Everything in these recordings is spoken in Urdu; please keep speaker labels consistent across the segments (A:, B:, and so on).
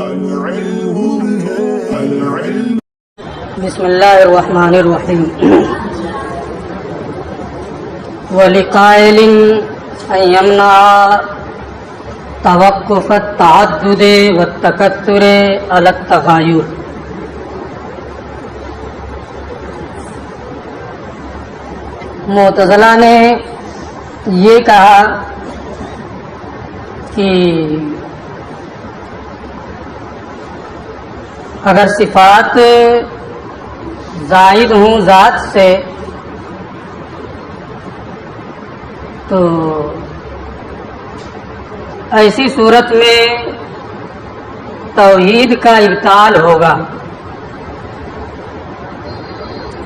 A: بسم اللہ الرحمن الرحیم وَلِقَائِلٍ أَن يَمْنَعَ توقف التعدد والتکثر علی التغایر۔ معتزلہ نے یہ کہا کہ اگر صفات زائد ہوں ذات سے تو ایسی صورت میں توحید کا ابطال ہوگا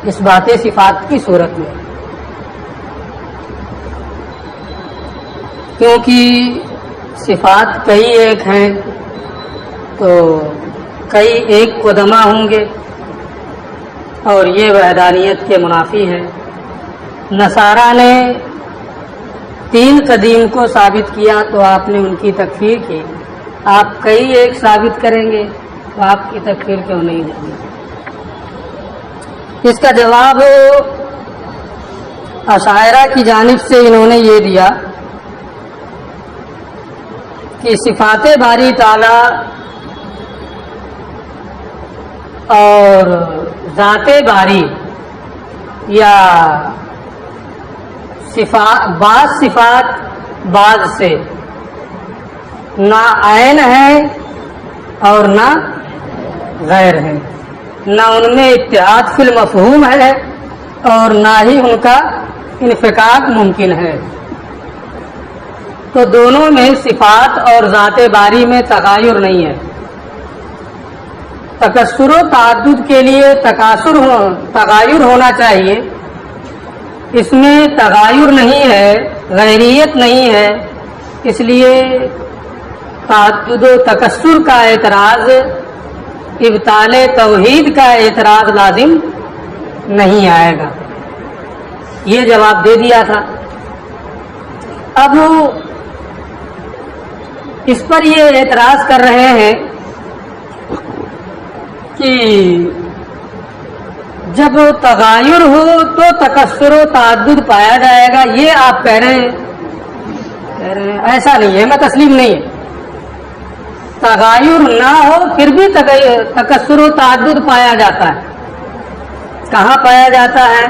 A: اس بات صفات کی صورت میں، کیونکہ صفات کئی ایک ہیں تو کئی ایک قدمہ ہوں گے اور یہ وحدانیت کے منافی ہے۔ نصارہ نے 3 قدیم کو ثابت کیا تو آپ نے ان کی تکفیر کی، آپ کئی ایک ثابت کریں گے تو آپ کی تکفیر کیوں نہیں ہوگی؟ اس کا جواب اشاعرہ کی جانب سے انہوں نے یہ دیا کہ صفات باری تعالی اور ذات باری یا بعض صفات بعض سے نہ عین ہے اور نہ غیر ہے، نہ ان میں اتحاد فی المفہوم ہے اور نہ ہی ان کا انفکاک ممکن ہے۔ تو دونوں میں صفات اور ذات باری میں تغایر نہیں ہے۔ تکثر و تعدد کے لیے تغایر ہونا چاہیے، اس میں تغایر نہیں ہے، غیریت نہیں ہے، اس لیے تعدد و تکثر کا اعتراض ابطال توحید کا اعتراض لازم نہیں آئے گا، یہ جواب دے دیا تھا۔ اب اس پر یہ اعتراض کر رہے ہیں کہ جب تغایر ہو تو تکثر و تعدد پایا جائے گا، یہ آپ کہہ رہے ہیں ایسا نہیں ہے، میں تسلیم نہیں ہے۔ تغایر نہ ہو پھر بھی تکثر و تعدد پایا جاتا ہے۔ کہاں پایا جاتا ہے؟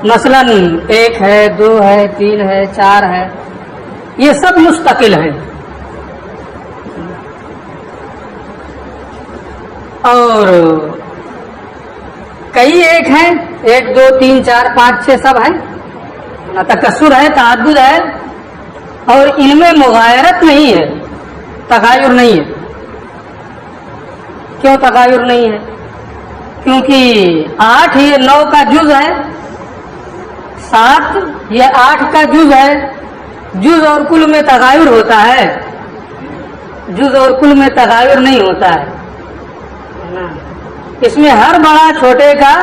A: مثلا 1 ہے، 2 ہے، 3 ہے، 4 ہے، یہ سب مستقل ہیں، اور کئی ایک ہیں، 1 2 3 4 5 6 سب ہیں، نہ تکثر ہے، تعدد ہے، اور ان میں مغایرت نہیں ہے، تغایر نہیں ہے۔ کیوں تغایر نہیں ہے؟ کیونکہ 8 یہ 9 کا جز ہے، 7 یہ 8 کا جز ہے، جز اور کل میں تغایر ہوتا ہے، جز اور کل میں تغایر نہیں ہوتا ہے۔ اس میں ہر بڑا چھوٹے کا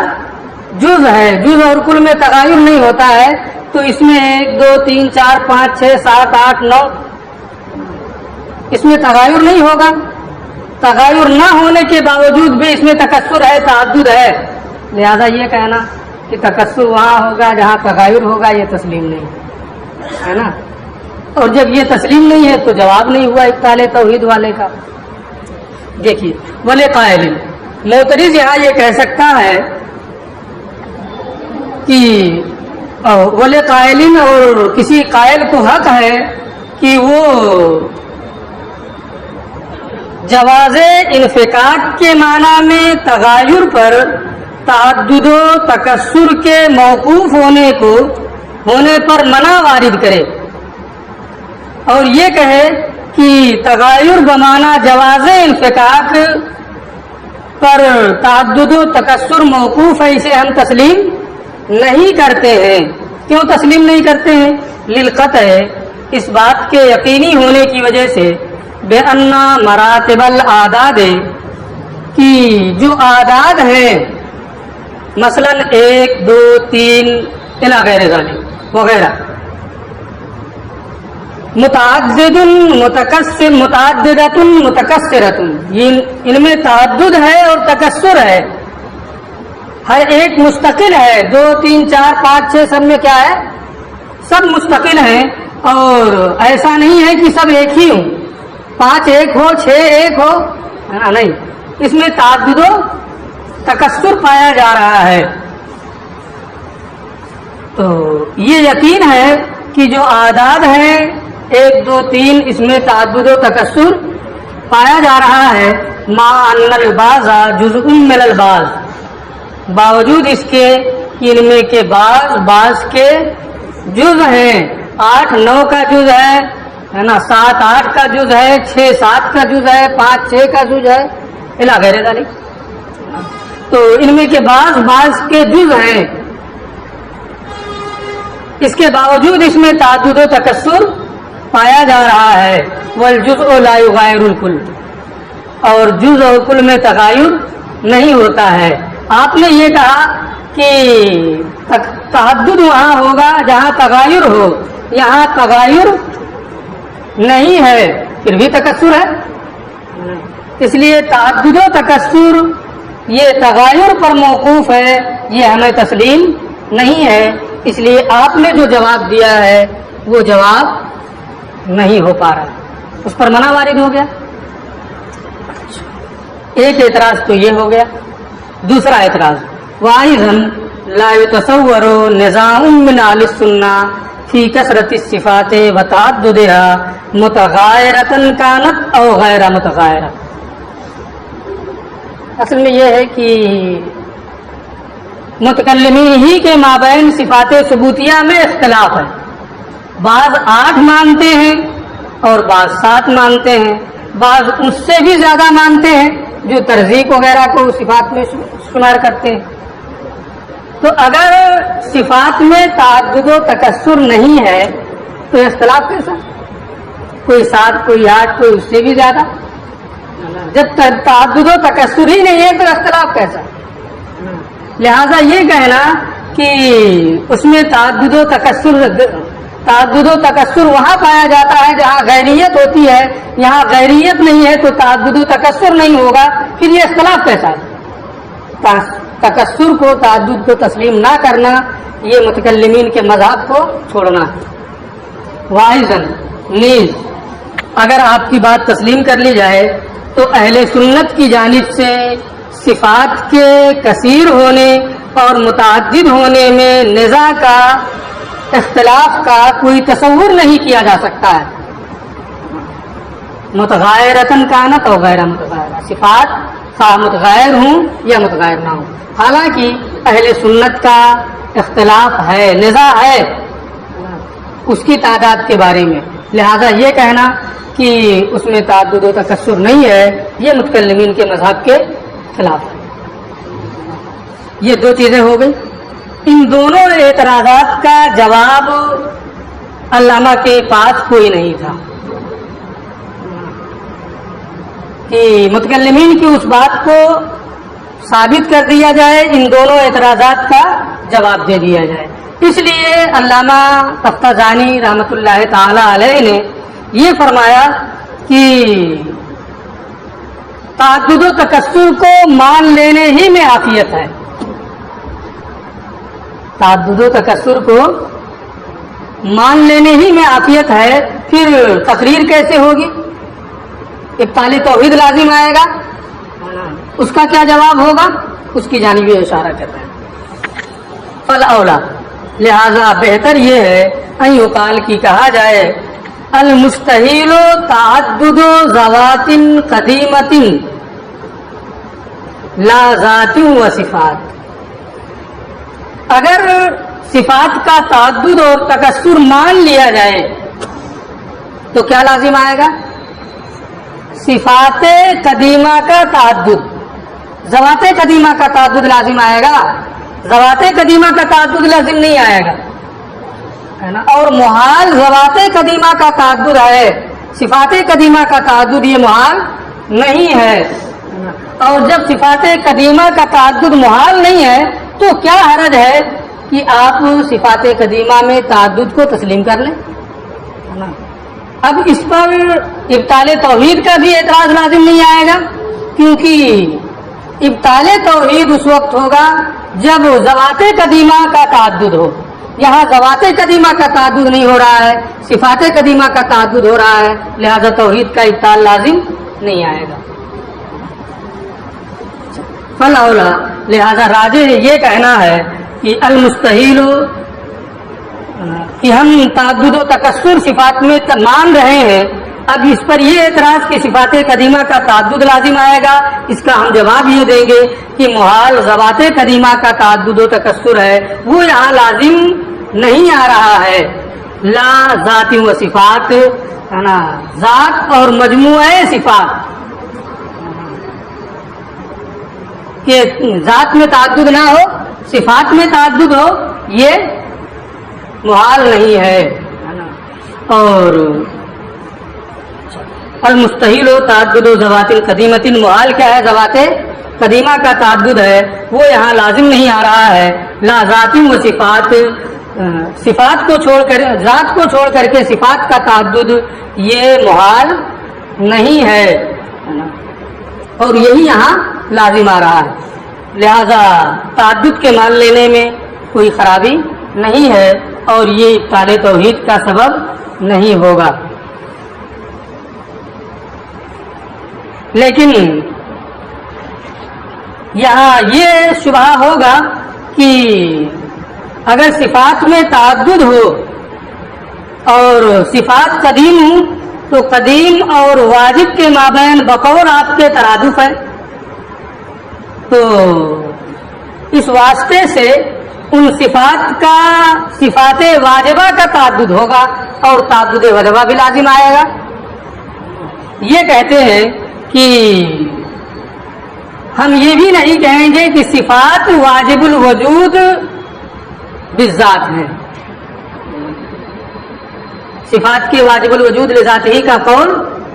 A: جز ہے، جز اور کل میں تغایر نہیں ہوتا ہے، تو اس میں 1 2 3 4 5 6 7 8 9 اس میں تغایر نہیں ہوگا۔ تغایر نہ ہونے کے باوجود بھی اس میں تکثر ہے، تعدد ہے، لہذا یہ کہنا کہ تکثر وہاں ہوگا جہاں تغایر ہوگا یہ تسلیم نہیں ہے نا۔ اور جب یہ تسلیم نہیں ہے تو جواب نہیں ہوا ابطال توحید والے کا۔ دیکھیے وَلِقَائِلٍ، معترض یہاں یہ کہہ سکتا ہے کہ وَلِقَائِلٍ، اور کسی قائل کو حق ہے کہ وہ جواز انفکاک کے معنی میں تغایر پر تعدد و تکثر کے موقوف ہونے پر منع وارد کرے، اور یہ کہے کہ تغایر بمعنی جواز انفکاک پر تعدد و تکثر موقوف ہے، اسے ہم تسلیم نہیں کرتے ہیں۔ کیوں تسلیم نہیں کرتے ہیں؟ للقطع، اس بات کے یقینی ہونے کی وجہ سے، بے ان مراتب الاعداد، کی جو اعداد ہیں مثلا 1 2 3 الی غیر ذلک وغیرہ، متعدد متکثر متعددۃ متکثرۃ، ان میں تعدد ہے اور تکثر ہے، ہر ایک مستقل ہے، 2 3 4 5 6 سب میں کیا ہے، سب مستقل ہیں، اور ایسا نہیں ہے کہ سب ایک ہی ہوں، 5 ایک ہو 6 ایک ہو، نہیں، اس میں تعدد و تکثر پایا جا رہا ہے۔ تو یہ یقین ہے کہ جو اعداد ہیں 1 2 3 اس میں تعدد و تکثر پایا جا رہا ہے، ما ان البعض جزء من البعض، باوجود اس کے کہ ان میں کے بعض کے جز ہیں، 8 9 کا جز ہے نا، 7 8 کا جز ہے، 6 7 کا جز ہے، 5 6 کا جز ہے، الا غیر ذالک۔ تو ان میں کے بعض کے جز ہیں، اس کے باوجود اس میں تعدد و تکثر پایا جا رہا ہے۔ والجزء لا یغایر الکل، اور جز اور کل میں تغایر نہیں ہوتا ہے۔ آپ نے یہ کہا کہ تعدد وہاں ہوگا جہاں تغایر ہو، یہاں تغایر نہیں ہے پھر بھی تکثر ہے، اس لیے تعدد و تکثر یہ تغایر پر موقوف ہے، یہ ہمیں تسلیم نہیں ہے، اس لیے آپ نے جو جواب دیا ہے وہ جواب نہیں ہو پا رہا، اس پر منع وارد ہو گیا۔ ایک اعتراض تو یہ ہو گیا۔ دوسرا اعتراض، وَأَيْضًا لَا يُتَصَوَّرُ نِزَاعٌ مِنْ أَهْلِ السُّنَّةِ فِي كَثْرَةِ الصِّفَاتِ وَتَعَدُّدِهَا مُتَغَايِرَةً كَانَتْ أَوْ غَيْرَ مُتَغَايِرَةٍ۔ اصل میں یہ ہے کہ متکلمین ہی کے مابین صفات ثبوتیہ میں اختلاف ہے، بعض 8 مانتے ہیں اور بعض 7 مانتے ہیں، بعض اس سے بھی زیادہ مانتے ہیں جو ترزیق وغیرہ کو صفات میں شمار کرتے ہیں۔ تو اگر صفات میں تعدد و تکثر نہیں ہے تو اختلاف کیسا؟ کوئی 7 کوئی 8 کوئی اس سے بھی زیادہ، جب تعدد و تکثر ہی نہیں ہے تو اختلاف کیسا؟ لہذا یہ کہنا کہ اس میں تعدد و تکثر وہاں پایا جاتا ہے جہاں غیریت ہوتی ہے، یہاں غیریت نہیں ہے تو تعدد و تکثر نہیں ہوگا، پھر یہ اختلاف کیسا ہے؟ تکثر کو تعدد کو تسلیم نہ کرنا یہ متکلمین کے مذہب کو چھوڑنا ہے۔ وائزن نیز اگر آپ کی بات تسلیم کر لی جائے تو اہل سنت کی جانب سے صفات کے کثیر ہونے اور متعدد ہونے میں نزاع کا، اختلاف کا کوئی تصور نہیں کیا جا سکتا ہے، متغایرتن کانت اور غیر متغیر، صفات خواہ متغیر ہوں یا متغیر نہ ہوں۔ حالانکہ اہل سنت کا اختلاف ہے، نزاع ہے اس کی تعداد کے بارے میں، لہذا یہ کہنا کہ اس میں تعدد و تکثر نہیں ہے یہ متکلمین کے مذہب کے خلاف ہے۔ یہ 2 چیزیں ہو گئی۔ ان دونوں اعتراضات کا جواب علامہ کے پاس کوئی نہیں تھا کہ متکلمین کی اس بات کو ثابت کر دیا جائے، ان دونوں اعتراضات کا جواب دے دیا جائے۔ اس لیے علامہ تفتزانی رحمۃ اللہ تعالی علیہ نے یہ فرمایا کہ تعدد و تکثر کو مان لینے ہی میں عافیت ہے، تعدد و تکثر کو مان لینے ہی میں عافیت ہے، پھر تقریر کیسے ہوگی؟ ابطال توحید لازم آئے گا، اس کا کیا جواب ہوگا؟ اس کی جانب یہ اشارہ کرتا ہے۔ فالاولا، لہذا بہتر یہ ہے ان یقال کی کہا جائے المستحیل تعدد ذوات قدیمۃ لا ذات و صفات۔ اگر صفات کا تعدد اور تکثر مان لیا جائے تو کیا لازم آئے گا؟ صفات قدیمہ کا تعدد، ذوات قدیمہ کا تعدد لازم آئے گا، ذوات قدیمہ کا تعدد لازم نہیں آئے گا، ہے نا؟ اور محال ذوات قدیمہ کا تعدد ہے، صفات قدیمہ کا تعدد یہ محال نہیں ہے۔ اور جب صفات قدیمہ کا تعدد محال نہیں ہے تو کیا حرج ہے کہ آپ صفات قدیمہ میں تعدد کو تسلیم کر لیں، اب اس پر ابطال توحید کا بھی اعتراض لازم نہیں آئے گا، کیونکہ ابطال توحید اس وقت ہوگا جب ذوات قدیمہ کا تعدد ہو. یہاں ذوات قدیمہ کا تعدد نہیں ہو رہا ہے، صفات قدیمہ کا تعدد ہو رہا ہے، لہذا توحید کا ابطال لازم نہیں آئے گا. فالاولا، لہذا راجح یہ کہنا ہے کہ المستحیل، کہ ہم تعدد و تکثر صفات میں مان رہے ہیں. اب اس پر یہ اعتراض کہ صفات قدیمہ کا تعدد لازم آئے گا، اس کا ہم جواب یہ دیں گے کہ محال ذوات قدیمہ کا تعدد و تکثر ہے، وہ یہاں لازم نہیں آ رہا ہے. لا ذات و صفات، ہے نا، ذات اور مجموعہ صفات، کہ ذات میں تعدد نہ ہو صفات میں تعدد ہو، یہ محال نہیں ہے. اور المستحیل و تعدد و ذوات قدیمت، محال کیا ہے؟ ذوات قدیمہ کا تعدد ہے، وہ یہاں لازم نہیں آ رہا ہے. لا ذات و صفات، صفات کو چھوڑ کر، ذات کو چھوڑ کر کے صفات کا تعدد یہ محال نہیں ہے، اور یہی یہاں لازم آ رہا ہے. لہذا تعدد کے مان لینے میں کوئی خرابی نہیں ہے، اور یہ ابطال توحید کا سبب نہیں ہوگا. لیکن یہاں یہ شبہ ہوگا کہ اگر صفات میں تعدد ہو اور صفات قدیم ہوں تو قدیم اور واجب کے مابین بقول آپ کے ترادف ہے، تو اس واسطے سے ان صفات کا صفات واجبہ کا تعدد ہوگا اور تعدد واجبہ بھی لازم آئے گا. یہ کہتے ہیں کہ ہم یہ بھی نہیں کہیں گے کہ صفات واجب الوجود بالذات ہیں، صفات کے واجب الوجود لذات ہی کا قول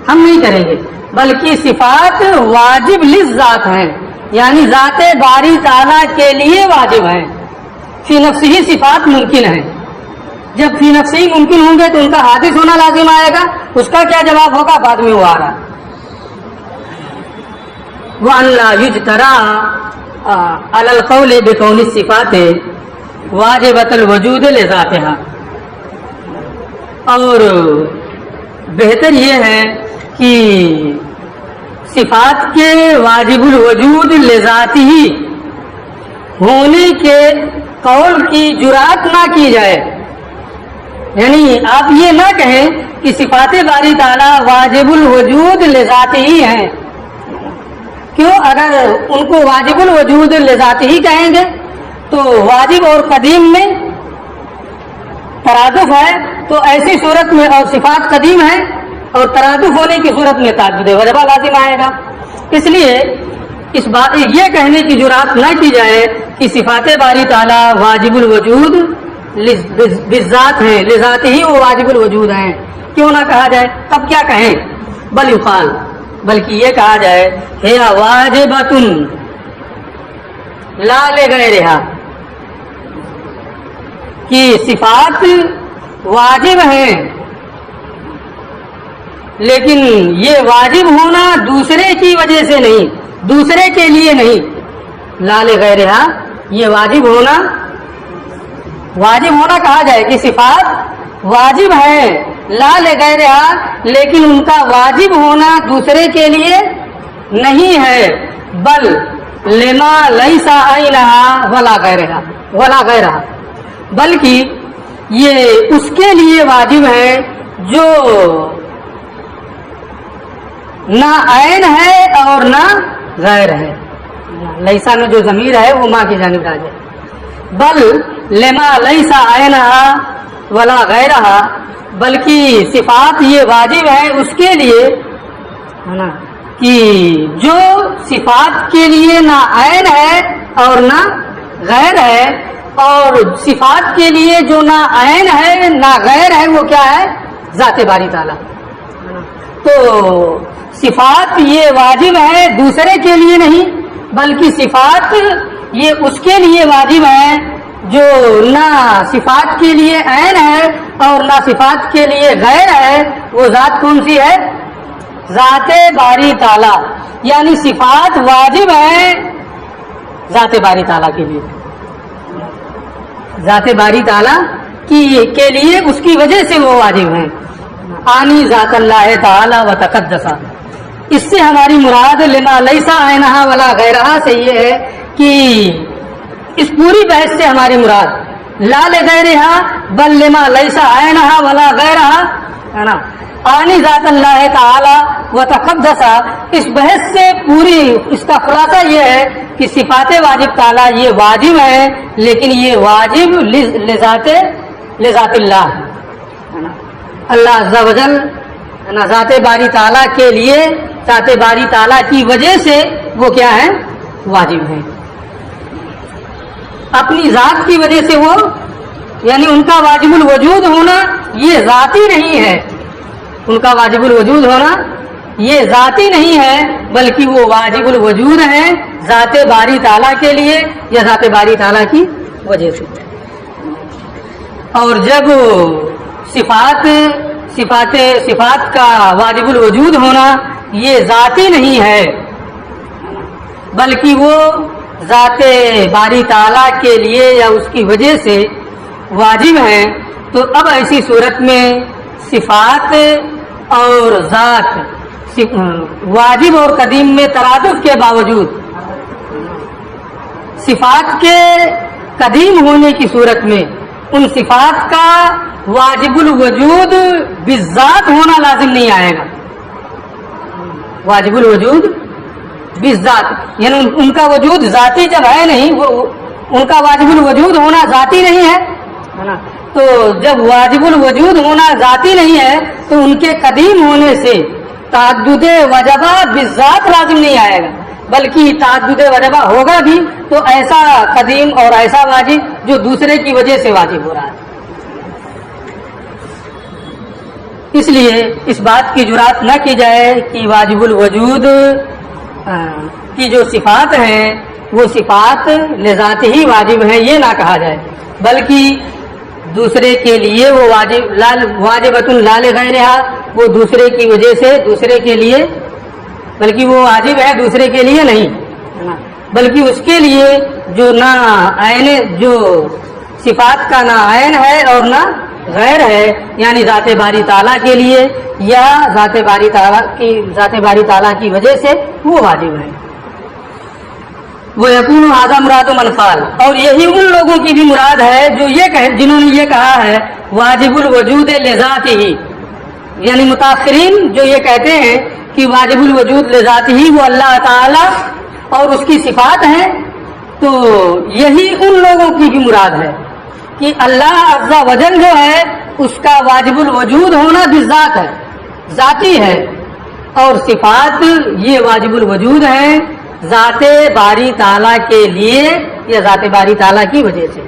A: ہم نہیں کریں گے، بلکہ صفات واجب للذات ہیں، یعنی ذات باری تعالیٰ کے لیے واجب ہیں. فی نفسی ہی صفات ممکن ہیں، جب فی نفسی ہی ممکن ہوں گے تو ان کا حادث ہونا لازم آئے گا. اس کا کیا جواب ہوگا؟ بعد میں وہ آ رہا. وَأَنْ لَا يُجْتَرَى عَلَى الْقَوْلِ بِكَوْنِ الصِّفَاتِ وَاجِبَةَ الْوُجُودِ لِذَاتِهَا. اور بہتر یہ ہے کہ صفات کے واجب الوجود لذات ہی ہونے کے قول کی جرات نہ کی جائے. یعنی آپ یہ نہ کہیں کہ صفات باری تعالیٰ واجب الوجود لذات ہی ہیں. کیوں؟ اگر ان کو واجب الوجود لذات ہی کہیں گے تو واجب اور قدیم میں ترادف ہے، تو ایسی صورت میں، اور صفات قدیم ہے اور ترادف ہونے کی صورت میں تعدد وجبہ لازم آئے گا. اس لیے اس بات یہ کہنے کی جرات نہ کی جائے کہ صفات باری تعالیٰ واجب الوجود بالذات ہیں، لذات ہی وہ واجب الوجود ہیں. کیوں نہ کہا جائے؟ تب کیا کہیں؟ بل یقال، بلکہ یہ کہا جائے ہے واجبۃ لا لغیرہا، کہ صفات واجب ہیں لیکن یہ واجب ہونا دوسرے کی وجہ سے نہیں، دوسرے کے لیے نہیں. لا لغیرہا، یہ واجب ہونا کہا جائے کہ صفات واجب ہیں لا لغیرہا، لیکن ان کا واجب ہونا دوسرے کے لیے نہیں ہے. بل لما لیس عینہا ولا غیرہا، بلکہ یہ اس کے لیے واجب ہے جو نہ عین ہے اور نہ غیر ہے. لیسا میں جو ضمیر ہے وہ ماں کی جانب راجع. بل لما لیس عینہا ولا غیرہا، بلکہ صفات یہ واجب ہے اس کے لیے، ہے نا، کہ جو صفات کے لیے نہ عین ہے اور نہ غیر ہے، اور صفات کے لیے جو نہ عین ہے نہ غیر ہے وہ کیا ہے؟ ذات باری تعالیٰ. تو صفات یہ واجب ہے دوسرے کے لیے نہیں، بلکہ صفات یہ اس کے لیے واجب ہے جو نہ صفات کے لیے عین ہے اور نہ صفات کے لیے غیر ہے، وہ ذات کون سی ہے؟ ذات باری تعالیٰ. یعنی صفات واجب ہیں ذات باری تعالیٰ کے لیے، ذات باری تعالیٰ کے لیے اس کی وجہ سے وہ واجب ہیں. آنی ذات اللہ تعالیٰ و تقدسہ. اس سے ہماری مراد لما لیسا عینہا ولا غیرہا سے یہ ہے کہ اس پوری بحث سے ہماری مراد لا لغیرہا بل لما لیسا عینہا ولا غیرہا ہے نا. آنی ذات اللہ تعالی و تقدسہ، اس بحث سے پوری اس کا خلاصہ یہ ہے کہ صفات واجب تعالیٰ یہ واجب ہے، لیکن یہ واجب لذات اللہ ہے نا. اللہ عز و جل ذات باری تعالیٰ کے لیے، ذات باری تعالیٰ کی وجہ سے وہ کیا ہے؟ واجب ہے. اپنی ذات کی وجہ سے وہ، یعنی ان کا واجب الوجود ہونا یہ ذاتی نہیں ہے، ان کا واجب الوجود ہونا یہ ذاتی نہیں ہے، بلکہ وہ واجب الوجود ہے ذات باری تعالیٰ کے لیے یا ذات باری تعالیٰ کی وجہ سے. اور جب صفات کا واجب الوجود ہونا یہ ذاتی نہیں ہے، بلکہ وہ ذات باری تعالیٰ کے لیے یا اس کی وجہ سے واجب ہے، تو اب ایسی صورت میں صفات اور ذات واجب اور قدیم میں ترادف کے باوجود صفات کے قدیم ہونے کی صورت میں ان صفات کا واجب الوجود بالذات ہونا لازم نہیں آئے گا. واجب الوجود بالذات یعنی ان کا وجود ذاتی جب ہے نہیں، وہ ان کا واجب الوجود ہونا ذاتی نہیں ہے نا. تو جب واجب الوجود ہونا ذاتی نہیں ہے تو ان کے قدیم ہونے سے تعدد وجبہ بالذات لازم نہیں آئے گا، بلکہ تعدد وجبہ ہوگا بھی تو ایسا قدیم اور ایسا واجب جو دوسرے کی وجہ سے واجب ہو رہا ہے. اس لیے اس بات کی جرات نہ کی جائے کہ واجب الوجود کی جو صفات ہیں وہ صفات لذات ہی واجب ہیں، یہ نہ کہا جائے، بلکہ دوسرے کے لیے وہ واجبۃ لا لغیرہا، وہ دوسرے کی وجہ سے دوسرے کے لیے، بلکہ وہ واجب ہے دوسرے کے لیے نہیں، بلکہ اس کے لیے جو نہ عین، جو صفات کا نہ عین ہے اور نہ غیر ہے، یعنی ذات باری تعالیٰ کے لیے یا ذات باری تعالیٰ کی وجہ سے وہ واجب ہے. وہ یقین ہذا مراد من قال، اور یہی ان لوگوں کی بھی مراد ہے جو جنہوں نے یہ کہا ہے واجب الوجود لذات ہی، یعنی متاخرین جو یہ کہتے ہیں کہ واجب الوجود لذات ہی وہ اللہ تعالی اور اس کی صفات ہیں، تو یہی ان لوگوں کی بھی مراد ہے کہ اللہ عز و جل جو ہے اس کا واجب الوجود ہونا بالذات ہے، ذاتی ہے، اور صفات یہ واجب الوجود ہیں ذات باری تعالیٰ کے لیے یا ذات باری تعالیٰ کی وجہ سے.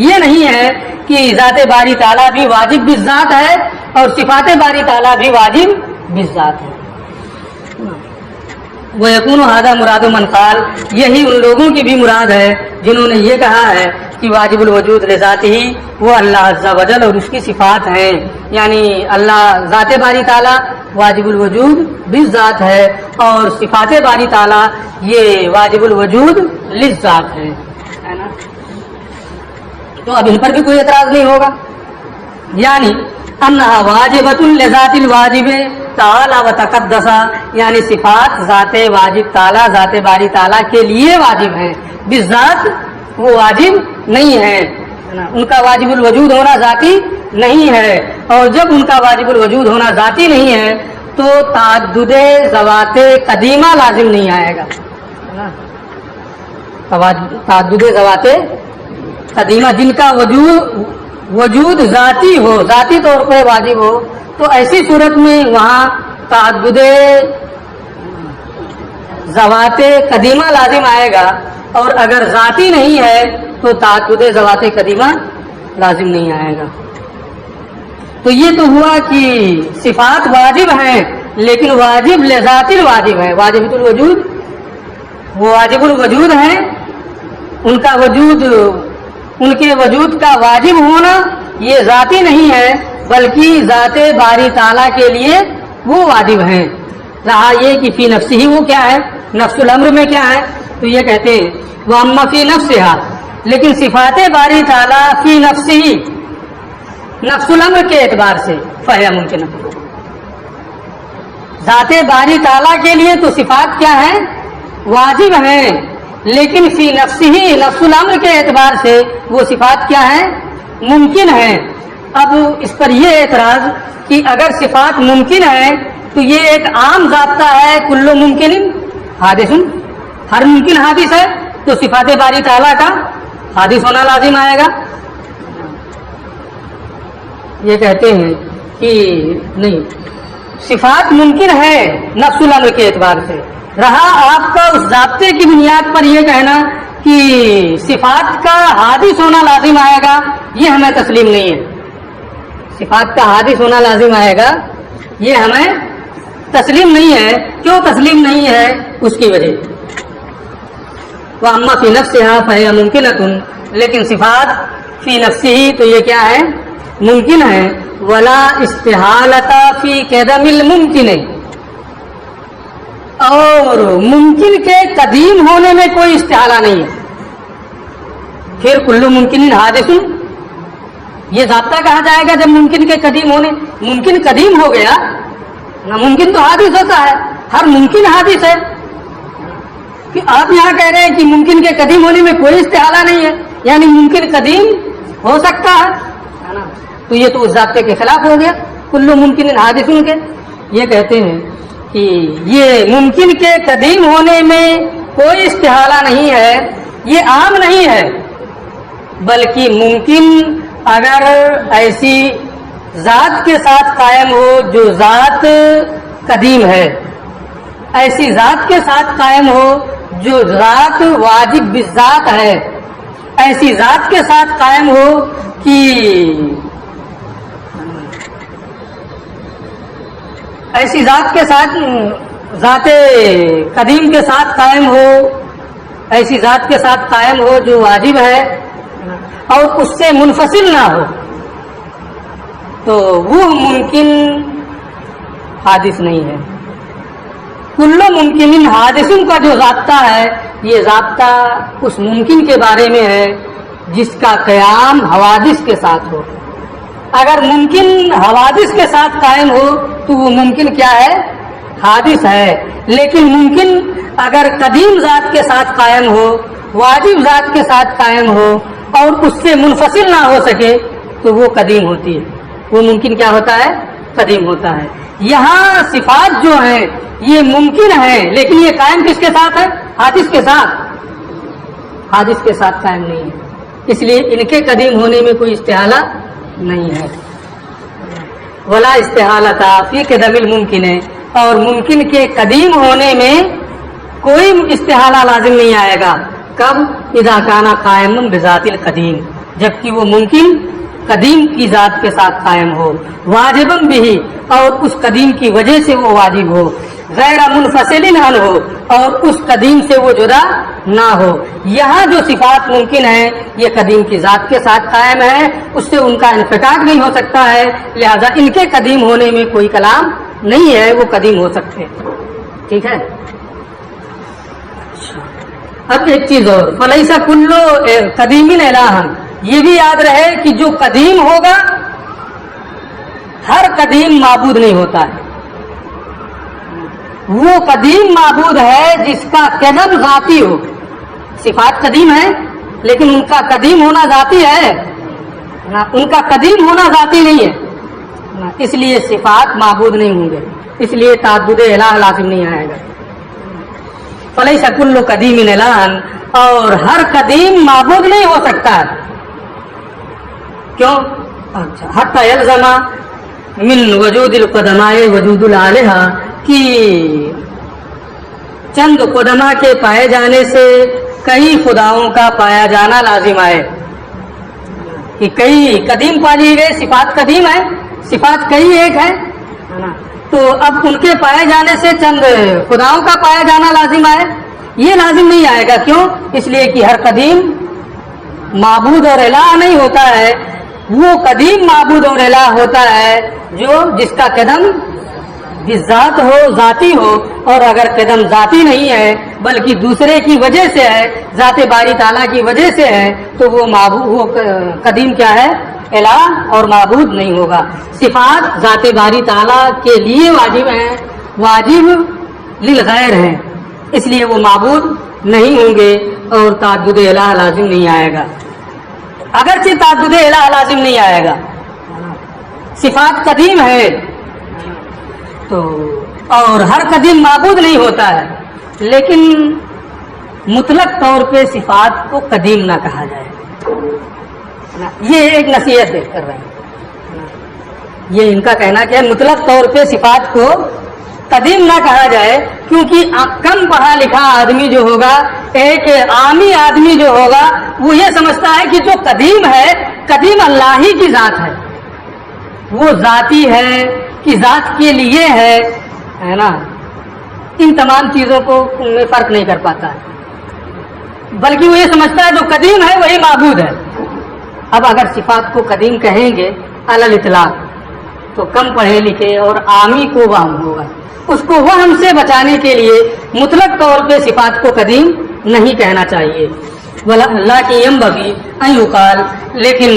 A: یہ نہیں ہے کہ ذات باری تعالیٰ بھی واجب بالذات ہے اور صفات باری تعالیٰ بھی واجب بالذات ہے. وَيَكُونُ هَذَا مُرَادُ مَنْ قَالَ، یہی ان لوگوں کی بھی مراد ہے جنہوں نے یہ کہا ہے کہ واجب الوجود لذات ہی وہ اللہ عز و جل اور اس کی صفات ہیں، یعنی اللہ ذات باری تعالیٰ واجب الوجود بالذات ہے اور صفات باری تعالیٰ یہ واجب الوجود لذات ہے نا. تو اب ان پر بھی کوئی اعتراض نہیں ہوگا. یعنی انہا واجبۃ لذات الواجب تعالی و تقدسہ، یعنی صفات ذات واجب تعالی، ذات باری تعالیٰ کے لیے واجب ہیں، بالذات وہ واجب نہیں ہے، ان کا واجب الوجود ہونا ذاتی نہیں ہے. اور جب ان کا واجب الوجود ہونا ذاتی نہیں ہے تو تعدد ذوات قدیمہ لازم نہیں آئے گا. تعدد ذوات قدیمہ جن کا وجود ذاتی ہو، ذاتی طور پہ واجب ہو، تو ایسی صورت میں وہاں تعدد ذوات قدیمہ لازم آئے گا، اور اگر ذاتی نہیں ہے تو تعدد ذوات قدیمہ لازم نہیں آئے گا. تو یہ تو ہوا کہ صفات واجب ہیں لیکن واجب لذات الواجب ہے، واجب الوجود وہ واجب الوجود ہیں، ان کا وجود ان کے وجود کا واجب ہونا یہ ذاتی نہیں ہے بلکہ ذات باری تعالیٰ کے لیے وہ واجب ہیں. رہا یہ کہ فی نفس ہی وہ کیا ہے, نفس الامر میں کیا ہے, تو یہ کہتے ہیں وہ اما فی نفسہا, لیکن صفات باری تعالیٰ فی نفس ہی نفس الامر کے اعتبار سے فہیا ممکن ہے. ذات باری تعالیٰ کے لیے تو صفات کیا ہے, واجب ہیں, لیکن فی نفس ہی نفس الامر کے اعتبار سے وہ صفات کیا ہے, ممکن ہے. اب اس پر یہ اعتراض کہ اگر صفات ممکن ہے تو یہ ایک عام ضابطہ ہے کل ممکن حادث, ہر ممکن حادث ہے, تو صفات باری تعالیٰ کا حادث ہونا لازم آئے گا. یہ کہتے ہیں کہ نہیں, صفات ممکن ہے نفس الامر کے اعتبار سے. رہا آپ کا اس ضابطے کی بنیاد پر یہ کہنا کہ صفات کا حادث ہونا لازم آئے گا, یہ ہمیں تسلیم نہیں ہے. صفات کا حادث ہونا لازم آئے گا یہ ہمیں تسلیم نہیں ہے. کیوں تسلیم نہیں ہے, اس کی وجہ وَأَمَّا فِي نَفْسِهَا فَهِيَ مُمْكِنَةٌ, لیکن صفات فی نفسہ تو یہ کیا ہے, ممکن ہے. وَلَا اسْتِحَالَةَ فِي قِدَمِ الْمُمْكِنِ, اور ممکن کے قدیم ہونے میں کوئی استحالہ نہیں ہے. پھر کل ممکن حادث, یہ ضابطہ کہا جائے گا جب ممکن کے قدیم ہونے, ممکن قدیم ہو گیا, ناممکن تو حادث ہوتا ہے, ہر ممکن حادث ہے. کہ آپ یہاں کہہ رہے ہیں کہ ممکن کے قدیم ہونے میں کوئی استحالہ نہیں ہے, یعنی ممکن قدیم ہو سکتا ہے نا, تو یہ تو اس ضابطے کے خلاف ہو گیا کل ممکن حادث کے. یہ کہتے ہیں کہ یہ ممکن کے قدیم ہونے میں کوئی استحالہ نہیں ہے, یہ عام نہیں ہے, بلکہ ممکن اگر ایسی ذات کے ساتھ قائم ہو جو ذات قدیم ہے, ایسی ذات کے ساتھ قائم ہو جو ذات واجب بالذات ہے, ایسی ذات کے ساتھ قائم ہو کہ ایسی ذات کے ساتھ ذات قدیم کے ساتھ قائم ہو, ایسی ذات کے ساتھ قائم ہو جو واجب ہے اور اس سے منفصل نہ ہو, تو وہ ممکن حادث نہیں ہے. کل ممکن حادث کا جو ضابطہ ہے یہ ضابطہ اس ممکن کے بارے میں ہے جس کا قیام حوادث کے ساتھ ہو. اگر ممکن حوادث کے ساتھ قائم ہو تو وہ ممکن کیا ہے, حادث ہے. لیکن ممکن اگر قدیم ذات کے ساتھ قائم ہو, واجب ذات کے ساتھ قائم ہو اور اس سے منفصل نہ ہو سکے تو وہ قدیم ہوتی ہے, وہ ممکن کیا ہوتا ہے, قدیم ہوتا ہے. یہاں صفات جو ہیں یہ ممکن ہے, لیکن یہ قائم کس کے ساتھ ہے, حادث کے ساتھ, حادث کے ساتھ قائم نہیں ہے. اس لیے ان کے قدیم ہونے میں کوئی استحالہ نہیں ہے. ولا استحالۃ فی قدم الممکن, اور ممکن کے قدیم ہونے میں کوئی استحالہ لازم نہیں آئے گا. کب, اذا کان قائم بذات القدیم, جبکہ وہ ممکن قدیم کی ذات کے ساتھ قائم ہو, واجباً بھی, اور اس قدیم کی وجہ سے وہ واجب ہو, غیر منفصل عنہ ہو, اور اس قدیم سے وہ جدا نہ ہو. یہاں جو صفات ممکن ہیں یہ قدیم کی ذات کے ساتھ قائم ہے, اس سے ان کا انفکاک نہیں ہو سکتا ہے, لہذا ان کے قدیم ہونے میں کوئی کلام نہیں ہے, وہ قدیم ہو سکتے. ٹھیک ہے. اب ایک چیز اور, فلیسا کلو قدیم الہ, یہ بھی یاد رہے کہ جو قدیم ہوگا ہر قدیم معبود نہیں ہوتا ہے. وہ قدیم معبود ہے جس کا قدم ذاتی ہو. صفات قدیم ہے لیکن ان کا قدیم ہونا ذاتی ہے, ان کا قدیم ہونا ذاتی نہیں ہے, اس لیے صفات معبود نہیں ہوں گے, اس لیے تعدد الہ لازم نہیں آئے گا. فلیس کل قدیم الہ, اور ہر قدیم معبود نہیں ہو سکتا ہے. کیوں؟ اچھا, حتی یلزم من وجود القدماء وجود الالہہ, کہ چند قدماء کے پائے جانے سے کئی خداؤں کا پایا جانا لازم آئے. کہ کئی قدیم پالی گئے, صفات قدیم ہے, صفات کئی ایک ہے, تو اب ان کے پائے جانے سے چند خداؤں کا پایا جانا لازم آئے, یہ لازم نہیں آئے گا. کیوں؟ اس لیے کہ ہر قدیم معبود اور الہ نہیں ہوتا ہے، وہ قدیم معبود اور الہ ہوتا ہے جس کا قدم بالذات ہو، ذاتی ہو، اور اگر قدم ذاتی نہیں ہے بلکہ دوسرے کی وجہ سے ہے، ذات باری تعالیٰ کی وجہ سے ہے، تو وہ قدیم کیا ہے؟ الہ اور معبود نہیں ہوگا۔ صفات ذات باری تعالیٰ کے لیے واجب ہیں، واجب للغیر ہیں، اس لیے وہ معبود نہیں ہوں گے اور تعدد الہ لازم نہیں آئے گا۔ اگرچہ تعدد الہ لازم نہیں آئے گا، صفات قدیم ہے تو، اور ہر قدیم معبود نہیں ہوتا ہے، لیکن مطلق طور پہ صفات کو قدیم نہ کہا جائے۔ یہ ایک نصیحت کر رہے ہیں، یہ ان کا کہنا کہ مطلق طور پہ صفات کو قدیم نہ کہا جائے، کیونکہ کم پڑھا لکھا آدمی جو ہوگا، ایک عامی آدمی جو ہوگا، وہ یہ سمجھتا ہے کہ جو قدیم ہے، قدیم اللہ ہی کی ذات ہے، وہ ذاتی ہے کہ ذات کے لیے ہے نا، ان تمام چیزوں کو میں فرق نہیں کر پاتا ہے، بلکہ وہ یہ سمجھتا ہے جو قدیم ہے وہی معبود ہے۔ اب اگر صفات کو قدیم کہیں گے علی الاطلاق تو کم پڑھے لکھے اور عامی کو وہم ہوگا، اس کو وہم سے بچانے کے لیے مطلق طور پہ صفات کو قدیم نہیں کہنا چاہیے۔ اللہ کی ینبغی ان یقال، لیکن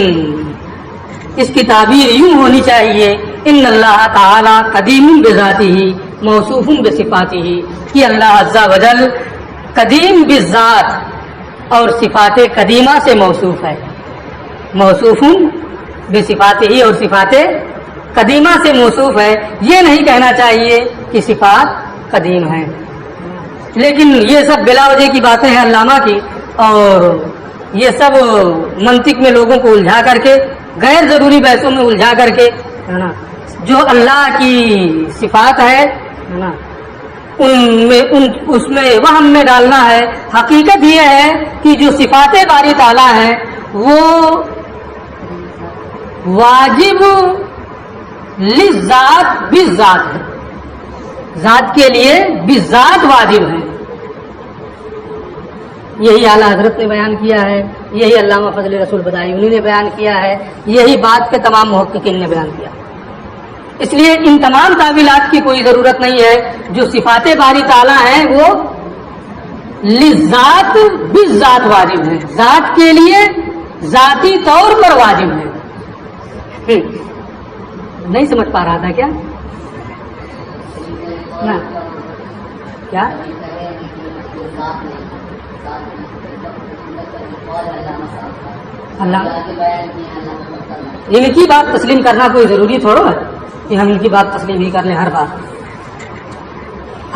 A: اس کی تعبیر یوں ہونی چاہیے، ان اللہ تعالی قدیم بذاتہ موصوف بصفاتہ، کہ اللہ عز و جل قدیم بالذات اور صفات قدیمہ سے موصوف ہے، موصوف بصفاتہ اور صفات قدیمہ سے موصوف ہے۔ یہ نہیں کہنا چاہیے کہ صفات قدیم ہیں، لیکن یہ سب بلا وجہ کی باتیں ہیں علامہ کی، اور یہ سب منطق میں لوگوں کو الجھا کر کے، غیر ضروری بحثوں میں الجھا کر کے، ہے نا، جو اللہ کی صفات ہے نا، اس میں وہم میں ڈالنا ہے۔ حقیقت یہ ہے کہ جو صفات باری تعالیٰ ہیں وہ واجب للذات بالذات ہے، ذات کے لیے بالذات واجب ہے۔ یہی اعلیٰ حضرت نے بیان کیا ہے، یہی علامہ فضل رسول بدائی انہی نے بیان کیا ہے، یہی بات کے تمام محققین نے بیان کیا۔ اس لیے ان تمام تعویلات کی کوئی ضرورت نہیں ہے۔ جو صفات باری تعالیٰ ہیں وہ لذات بالذات واجب ہے، ذات کے لیے ذاتی طور پر واجب ہے۔ نہیں سمجھ پا رہا تھا کیا؟ نا کیا اللہ ان کی بات تسلیم کرنا کوئی ضروری تھوڑا ہے کہ ہم ان کی بات تسلیم ہی کر لیں۔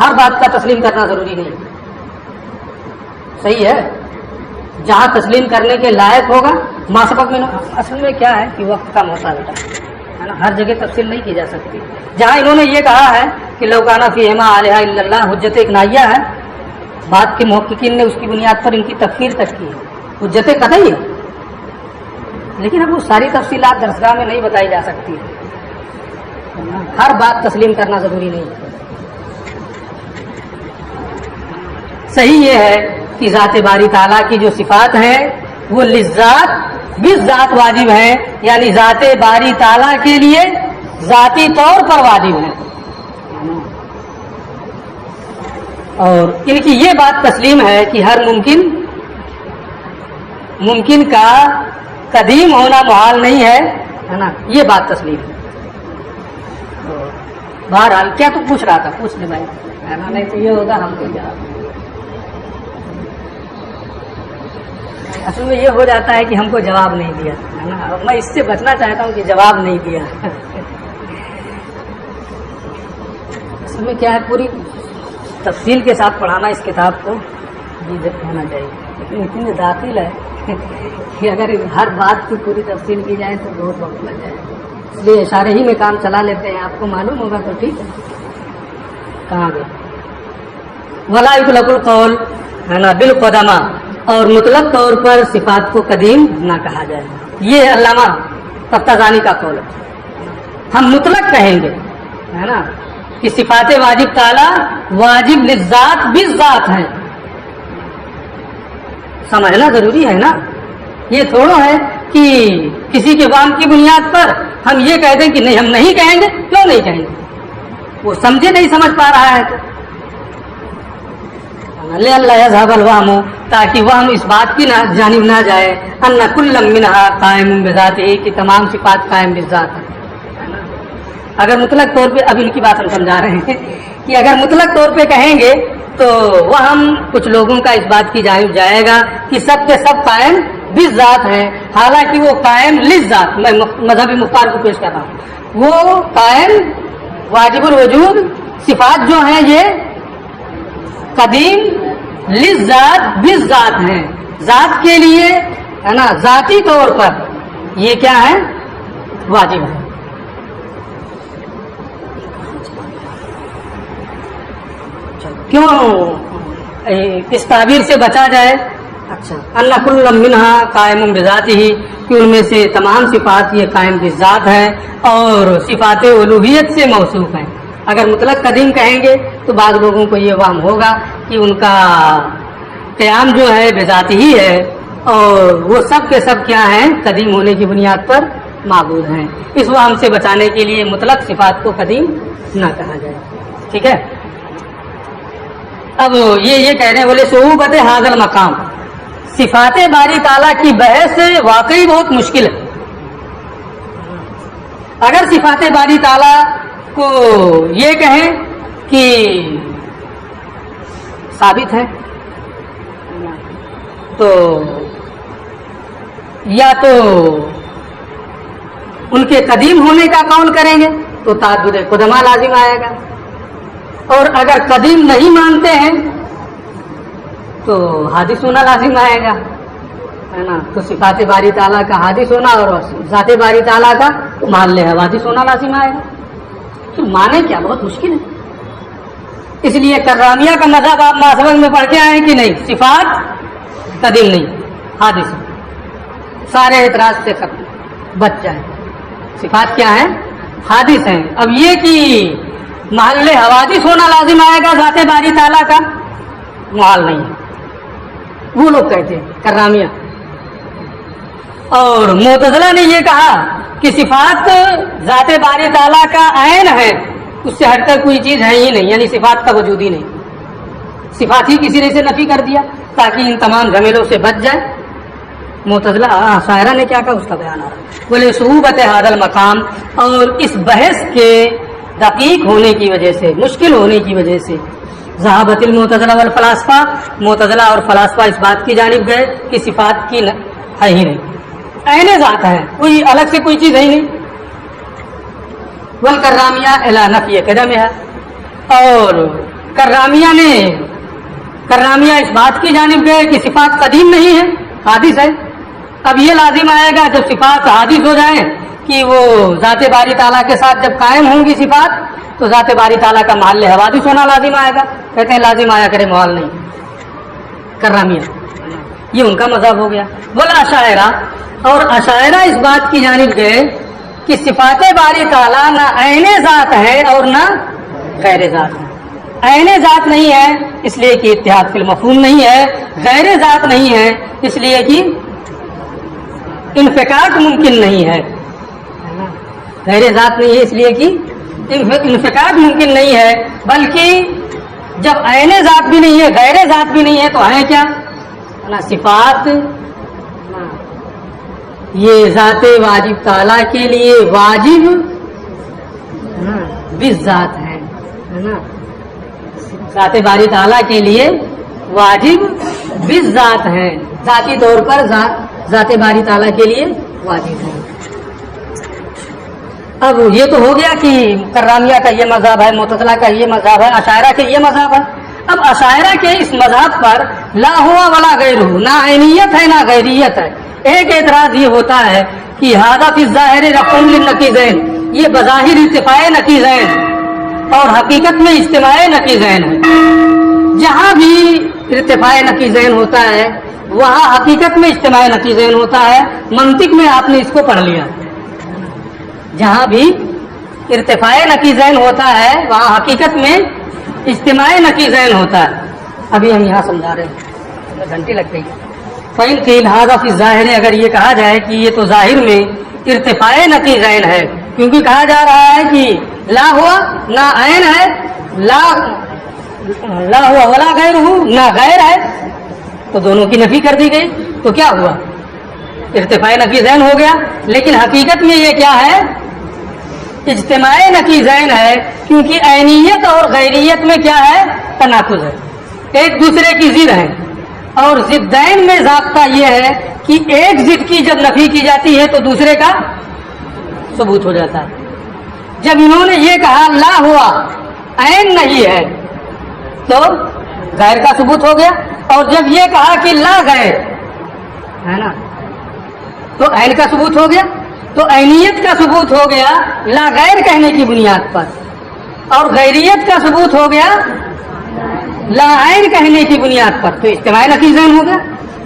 A: ہر بات کا تسلیم کرنا ضروری نہیں، صحیح ہے۔ جہاں تسلیم کرنے کے لائق ہوگا، ماسبق میں اصل میں کیا ہے کہ وقت کا محتاج ہے نا، ہر جگہ تفصیل نہیں کی جا سکتی۔ جہاں انہوں نے یہ کہا ہے کہ لو کان فیہما الہ الا اللہ حجت اقناعیہ ہے، بات کے محققین نے اس کی بنیاد پر ان کی تکفیر تک کی ہے، حجت قطعی ہے، لیکن اب وہ ساری تفصیلات درسگاہ میں نہیں بتائی جا سکتی، ہر بات تسلیم کرنا ضروری نہیں ہے۔ صحیح یہ ہے کہ ذات باری تعالیٰ کی جو صفات ہیں وہ لذات بالذات واجب ہیں، یعنی ذات باری تعالیٰ کے لیے ذاتی طور پر واجب ہیں، اور ان کی یہ بات تسلیم ہے کہ ہر ممکن کا قدیم ہونا محال نہیں ہے نا، یہ بات تسلیم ہے۔ بہرحال کیا تو پوچھ رہا تھا، پوچھ لے بھائی، نہیں تو یہ ہوگا ہم کو جواب۔ اصل میں یہ ہو جاتا ہے کہ ہم کو جواب نہیں دیا ہے نا، میں اس سے بچنا چاہتا ہوں کہ جواب نہیں دیا۔ اصل میں کیا ہے، پوری تفصیل کے ساتھ پڑھانا اس کتاب کو ہونا چاہیے، لیکن اتنی داخل ہے کہ اگر ہر بات کی پوری تفصیل کی جائے تو بہت وقت لگ جائے، اس لیے اشارے ہی میں کام چلا لیتے ہیں۔ آپ کو معلوم ہوگا تو ٹھیک ہے، کہاں گئے ولا یطلق القول ہے نا بالقدمہ، اور مطلق طور پر صفات کو قدیم نہ کہا جائے، یہ علامہ تفتازانی کا قول ہے۔ ہم مطلق کہیں گے ہے نا کہ صفات واجب تعالی واجب للذات بالذات ہیں، سمجھنا ضروری ہے نا، یہ تھوڑا ہے کہ کسی کے وہم کی بنیاد پر ہم یہ کہہ دیں کہ نہیں ہم نہیں کہیں گے. کیوں نہیں کہیں گے؟ وہ سمجھے نہیں سمجھ پا رہا ہے تو اللہ یذهب الوہم، تاکہ وہم اس بات کی جانب نہ جائے ان کل منها قائم بذاتہ، کہ تمام صفات قائم بذات ہے. اگر مطلق طور پہ، اب ان کی بات ہم سمجھا رہے ہیں کہ اگر مطلق طور پہ کہیں گے تو وہم کچھ لوگوں کا اس بات کی جانب جائے گا کہ سب کے سب قائم بالذات ہے، حالانکہ وہ قائم للذات. میں مذہبی مختار کو پیش کر رہا ہوں. وہ قائم واجب الوجود صفات جو ہیں یہ قدیم للذات بالذات ہیں، ذات کے لیے ہے نا، ذاتی طور پر یہ کیا ہے؟ واجب ہے. کیوں اس تعبیر سے بچا جائے؟ اچھا، اللہ کل منہا قائم بذاتہ، کہ ان میں سے تمام صفات یہ قائم بذات ہیں اور صفات الوہیت سے موصوف ہیں. اگر مطلق قدیم کہیں گے تو بعض لوگوں کو یہ وہم ہوگا کہ ان کا قیام جو ہے بذات ہی ہے اور وہ سب کے سب کیا ہیں؟ قدیم ہونے کی بنیاد پر معبود ہیں. اس وہم سے بچانے کے لیے مطلق صفات کو قدیم نہ کہا جائے. ٹھیک ہے. اب یہ کہہ رہے ہیں، بولے صعوبت ھذا المقام، صفات باری تعالیٰ کی بحث واقعی بہت مشکل ہے. اگر صفات باری تعالیٰ کو یہ کہیں کہ ثابت ہے تو یا تو ان کے قدیم ہونے کا قول کریں گے تو تعدد قدما لازم آئے گا، اور اگر قدیم نہیں مانتے ہیں تو حادث ہونا لازم آئے گا، ہے نا. تو صفات باری تعالیٰ کا حادث ہونا اور ذات باری تعالیٰ کا محل حوادث ہونا لازم آئے گا. تو مانے کیا؟ بہت مشکل ہے. اس لیے کرامیہ کا مذہب آپ ماسبق میں پڑھ کے آئے کہ نہیں، صفات قدیم نہیں حادث، سارے اعتراض سے ختم بچ جائے. صفات کیا ہے؟ حادث ہیں. اب یہ کہ محل حوادث ہونا لازم آئے گا ذات باری تعالیٰ کا، محال نہیں ہے. وہ لوگ کہتے ہیں کرامیہ. اور معتزلہ نے یہ کہا کہ صفات ذات باری تعالیٰ کا عین ہے، اس سے ہٹ کر کوئی چیز ہے ہی نہیں، یعنی صفات کا وجود ہی نہیں. صفات ہی کسی نے سے نفی کر دیا تاکہ ان تمام جھمیلوں سے بچ جائے. معتزلہ شاعرہ نے کیا کہا اس کا بیان آ رہا ہے. بولے صعوبت ھذا المقام، اور اس بحث کے دقیق ہونے کی وجہ سے، مشکل ہونے کی وجہ سے، ذہابت المعتزلہ والفلاسفہ، معتزلہ اور فلاسفہ اس بات کی جانب گئے کہ صفات کی ہے ہی نہیں، عین ذات ہے، کوئی الگ سے کوئی چیز ہے ہی نہیں. والکرامیہ الی نفی قدمھا، اور کرامیہ اس بات کی جانب گئے کہ صفات قدیم نہیں ہے، حادث ہے. اب یہ لازم آئے گا جب صفات حادث ہو جائیں کہ وہ ذات باری تعالیٰ کے ساتھ جب قائم ہوں گی صفات تو ذات باری تعالیٰ کا محل حوادث ہونا لازم آئے گا. کہتے ہیں لازم آیا کرے، محال نہیں. کرامیہ یہ ان کا مذہب ہو گیا. بولا اشاعرہ، اور اشاعرہ اس بات کی جانب گئے کہ صفات باری تعالیٰ نہ عین ذات ہے اور نہ غیر ذات ہے. عین ذات نہیں ہے اس لیے کہ اتحاد فی المفہوم نہیں ہے، غیر ذات نہیں ہے اس لیے کہ انفکاک ممکن نہیں ہے. غیر ذات نہیں ہے اس لیے کہ انفکاک ممکن نہیں ہے، بلکہ جب عین ذات بھی نہیں ہے غیر ذات بھی نہیں ہے تو ہے کیا؟ صفات یہ ذات واجب تعالیٰ کے لیے واجب بالذات ہے نا. ذات باری تعالیٰ کے لیے واجب بالذات ہے، ذاتی طور پر ذات باری تعالیٰ کے لیے واجب ہے. اب یہ تو ہو گیا کہ کرامیہ کا یہ مذہب ہے، معتزلہ کا یہ مذہب ہے، اشاعرہ کا یہ مذہب ہے. اب اشاعرہ کے اس مذہب پر لا ہوا ولا غیر ہو، نہ عینیت ہے نہ غیریت ہے. ایک اعتراض یہ ہوتا ہے کہ ھذا فی الظاہر رفع للنقیضین، یہ بظاہر ارتفاع نقیضین اور حقیقت میں اجتماع نقیضین ہے. جہاں بھی ارتفاع نقیضین ہوتا ہے وہاں حقیقت میں اجتماع نقیضین ہوتا ہے. منطق میں آپ نے اس کو پڑھ لیا. جہاں بھی ارتفاع نقیضین ہوتا ہے وہاں حقیقت میں اجتماع نقیضین ہوتا ہے. ابھی ہم یہاں سمجھا رہے ہیں، گھنٹی لگ گئی. فَإِنْ قِيلَ هَذَا فِي الظَّاهِرِ، اگر یہ کہا جائے کہ یہ تو ظاہر میں ارتفاع نقیضین ہے، کیونکہ کہا جا رہا ہے کہ لا ہوا نہ عین ہے، لا ہوا ولا غیر ہو نہ غیر ہے، تو دونوں کی نفی کر دی گئی، تو کیا ہوا؟ ارتفاع نقیضین ہو گیا۔ لیکن حقیقت میں یہ کیا ہے؟ اجتماع نقیضین ہے، کیونکہ عینیت اور غیریت میں کیا ہے؟ تناقض ہے، ایک دوسرے کی ضد ہے۔ اور ضدین میں ضابطہ یہ ہے کہ ایک ضد کی جب نفی کی جاتی ہے تو دوسرے کا ثبوت ہو جاتا ہے۔ جب انہوں نے یہ کہا لا ہوا عین نہیں ہے تو غیر کا ثبوت ہو گیا، اور جب یہ کہا کہ لا غیر ہے نا تو عین کا ثبوت ہو گیا، تو عینیت کا ثبوت ہو گیا لا غیر کہنے کی بنیاد پر، اور غیریت کا ثبوت ہو گیا لا عین کہنے کی بنیاد پر، تو اجتماع نقیضین ہو گیا۔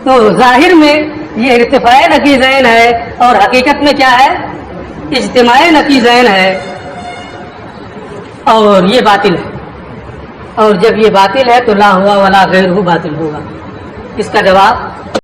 A: تو ظاہر میں یہ ارتفاع نقیضین ہے اور حقیقت میں کیا ہے؟ اجتماع نقیضین ہے، اور یہ باطل ہے۔ اور جب یہ باطل ہے تو لا ہوا ولا غیر ہو باطل ہوگا۔ اس کا جواب